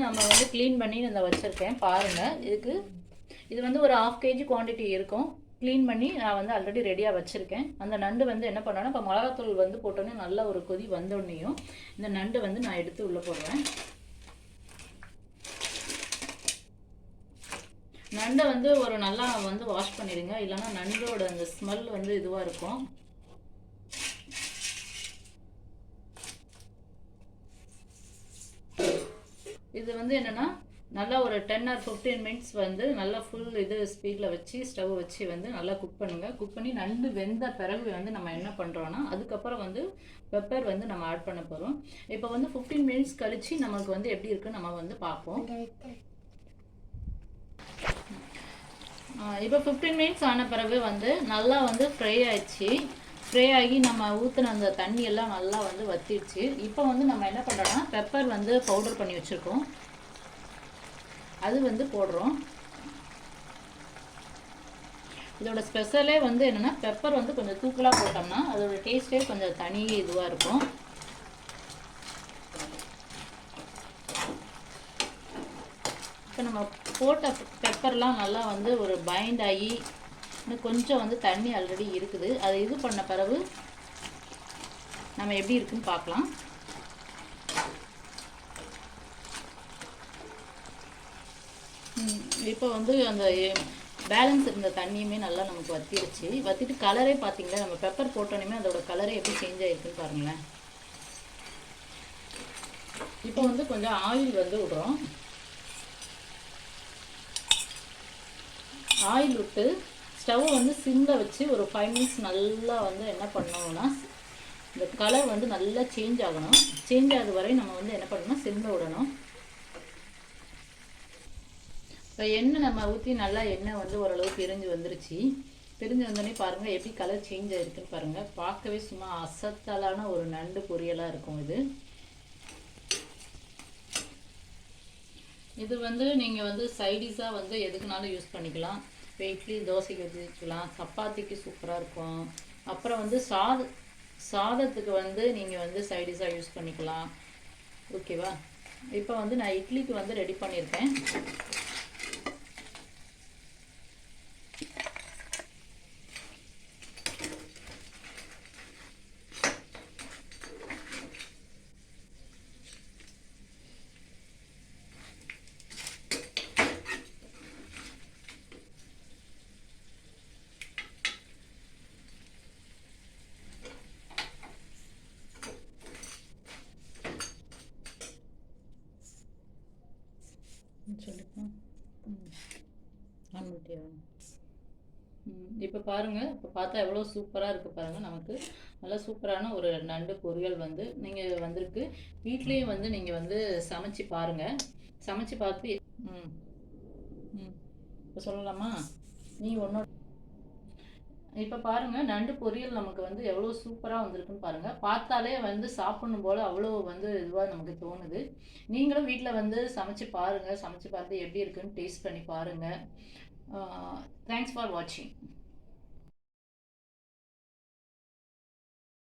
நம்ம வந்து க்ளீன் பண்ணி நான் வச்சுருக்கேன் பாருங்கள். இது வந்து ஒரு 1/2 kg குவான்டிட்டி இருக்கும். க்ளீன் பண்ணி நான் வந்து ஆல்ரெடி ரெடியாக வச்சுருக்கேன். அந்த நண்டு வந்து என்ன பண்ணோன்னா, இப்போ மிளகாத்தூள் வந்து போட்டோன்னே நல்லா ஒரு கொதி வந்தோடனேயும் இந்த நண்டு வந்து நான் எடுத்து உள்ளே போடுவேன். நண்டை வந்து ஒரு நல்லா வந்து வாஷ் பண்ணிடுங்க, இல்லைன்னா நண்டோட அந்த ஸ்மெல் வந்து இதுவாக இருக்கும். இது வந்து என்னென்னா நல்லா ஒரு 10 or 15 மினிட்ஸ் வந்து நல்லா ஃபுல் இது ஸ்பீடில் வச்சு ஸ்டவ் வச்சு வந்து நல்லா குக் பண்ணுங்கள். குக் பண்ணி நண்டு வெந்த பிறகு வந்து நம்ம என்ன பண்ணுறோன்னா, அதுக்கப்புறம் வந்து பெப்பர் வந்து நம்ம ஆட் பண்ண போகிறோம். இப்போ வந்து 15 மினிட்ஸ் கழித்து நமக்கு வந்து எப்படி இருக்குன்னு நம்ம வந்து பார்ப்போம். இப்போ 15 மினிட்ஸ் ஆன பிறகு வந்து நல்லா வந்து ஃப்ரை ஆயிடுச்சு. ஃப்ரை ஆகி நம்ம ஊற்றின அந்த தண்ணியெல்லாம் நல்லா வந்து வற்றிடுச்சு. இப்போ வந்து நம்ம என்ன பண்ணுறோன்னா, பெப்பர் வந்து பவுடர் பண்ணி வச்சுருக்கோம், அது வந்து போடுறோம். இதோட ஸ்பெஷலே வந்து என்னென்னா, பெப்பர் வந்து கொஞ்சம் தூக்கலாக போட்டோம்னா அதோட டேஸ்ட்டே கொஞ்சம் தனி இதுவாக இருக்கும். இப்போ நம்ம போட்ட பெப்பர்லாம் நல்லா வந்து ஒரு பைண்ட் ஆகி இன்னும் கொஞ்சம் வந்து தண்ணி ஆல்ரெடி இருக்குது. அதை இது பண்ண பிறகு நம்ம எப்படி இருக்குன்னு பார்க்கலாம். இப்போ வந்து அந்த பேலன்ஸ் இருந்த தண்ணியுமே நல்லா நமக்கு வற்றிடுச்சு. வற்றிட்டு கலரே பார்த்தீங்களா, நம்ம பெப்பர் போட்டோன்னே அதோட கலரே எப்படி சேஞ்ச் ஆகிருக்குன்னு பாருங்களேன். இப்போ வந்து கொஞ்சம் ஆயில் வந்து விடுறோம். ஆயில் விட்டு ஸ்டவ் வந்து சிம்மில் வச்சு ஒரு 5 மினிட்ஸ் நல்லா வந்து என்ன பண்ணோம்னா, இந்த கலர் வந்து நல்லா சேஞ்ச் ஆகணும். சேஞ்ச் ஆகுது வரை நம்ம வந்து என்ன பண்ணணும்னா சிம்மில் விடணும். இப்போ எண்ணெய் நம்ம ஊற்றி நல்லா எண்ணெய் வந்து ஓரளவு பிரிஞ்சு வந்துருச்சு. பிரிஞ்சு வந்தோடனே பாருங்கள் எப்படி கலர் சேஞ்ச் ஆகிருக்குன்னு பாருங்கள். பார்க்கவே சும்மா அசத்தலான ஒரு நண்டு பொரியலாக இருக்கும். இது வந்து நீங்கள் வந்து சைடிஷாக வந்து எதுக்குனாலும் யூஸ் பண்ணிக்கலாம். இப்போ இட்லி தோசைக்கு வச்சுக்கலாம், சப்பாத்திக்கு சூப்பராக இருக்கும். அப்புறம் வந்து சாதத்துக்கு வந்து நீங்கள் வந்து சைடிஷாக யூஸ் பண்ணிக்கலாம். ஓகேவா? இப்போ வந்து நான் இட்லிக்கு வந்து ரெடி பண்ணியிருக்கேன். சொல்லிப்போம். இப்போ பாருங்கள், இப்போ பார்த்தா எவ்வளோ சூப்பராக இருக்குது பாருங்கள். நமக்கு நல்லா சூப்பரான ஒரு நண்டு பொரியல் வந்து நீங்கள் வந்திருக்கு. வீட்லேயும் வந்து நீங்கள் வந்து சமைச்சு பாருங்கள். சமைச்சு பார்த்து இப்போ சொல்லலாமா? நீ ஒன்றோட இப்போ பாருங்கள், நண்டு பொரியல் நமக்கு வந்து எவ்வளோ சூப்பராக வந்திருக்குன்னு பாருங்கள். பார்த்தாலே வந்து சாப்பிடணும் போல் அவ்வளோ வந்து இதுவாக நமக்கு தோணுது. நீங்களும் வீட்டில் வந்து சமைச்சு பாருங்கள். சமைச்சு பார்த்து எப்படி இருக்குன்னு டேஸ்ட் பண்ணி பாருங்கள். தேங்க்ஸ் ஃபார் வாட்சிங்.